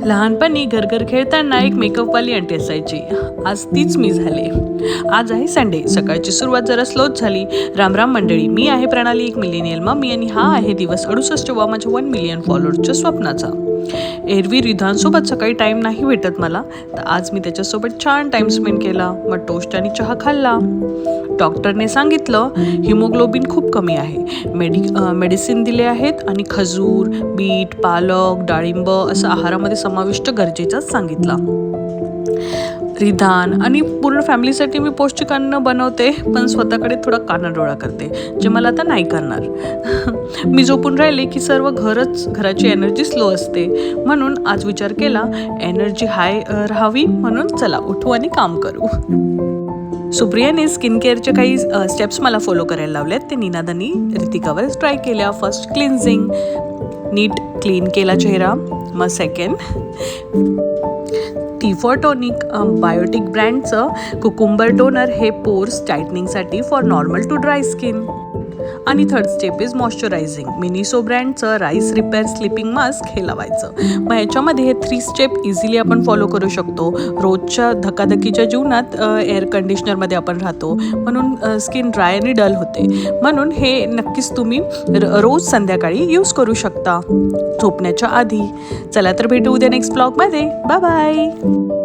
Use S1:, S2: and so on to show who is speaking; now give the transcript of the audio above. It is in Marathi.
S1: लहानपणी घरघर खेळताना एक मेकअपवाली आंटी असायची. आज तीच मी झाले. आज आहे संडे. सकाळची सुरुवात जरा स्लोच झाली. रामराम मंडळी, मी आहे प्रणाली, एक मिलेनियल मम्मी, आणि हा आहे दिवस 68वा माझ्या 1 मिलियन फॉलोअर्सच्या स्वप्नाचा. एरवी रिधांसोबत सकाळी टाईम नाही भेटत मला, तर आज मी त्याच्यासोबत छान टाईम स्पेंड केला. मग टोस्ट आणि चहा खाल्ला. डॉक्टरने सांगितलं हिमोग्लोबिन खूप कमी आहे. मेडिसिन दिले आहेत आणि खजूर, बीट, पालक, डाळिंब असं आहारामध्ये समाविष्ट गरजेचंच सांगितला. रिधान आणि पूर्ण फॅमिलीसाठी मी पौष्टिक अन्न बनवते, पण स्वतःकडे थोडा कानाडोळा करते, जे मला आता नाही करणार. मी झोपून राहिले की सर्व घराची एनर्जी स्लो असते. म्हणून आज विचार केला एनर्जी हाय राहावी, म्हणून चला उठू आणि काम करू. सुप्रियाने स्किन केअरचे काही स्टेप्स मला फॉलो करायला लावलेत. ते निनादानी रितिकावरच ट्राय केल्या. फर्स्ट क्लिन्झिंग, नीट क्लीन केला चेहरा. मग सेकंड टी4 टॉनिक, बायोटिक ब्रँडचं कुकुंबर टोनर, हे पोर्स टाईटनिंगसाठी for normal to dry skin. आणि third step is moisturising, Miniso ब्रँडचं राईस रिपेअर स्लिपिंग मास्क, हे लावायचं. मग ह्याच्यामध्ये हे 3 स्टेप इझिली आपण फॉलो करू शकतो. रोजच्या धकाधकीच्या जीवनात एअर कंडिशनरमध्ये आपण राहतो, म्हणून स्किन ड्राय आणि डल होते. म्हणून हे नक्कीच तुम्ही रोज संध्याकाळी यूज करू शकता झोपण्याच्या आधी. चला तर भेटू उद्या नेक्स्ट ब्लॉगमध्ये. Bye bye.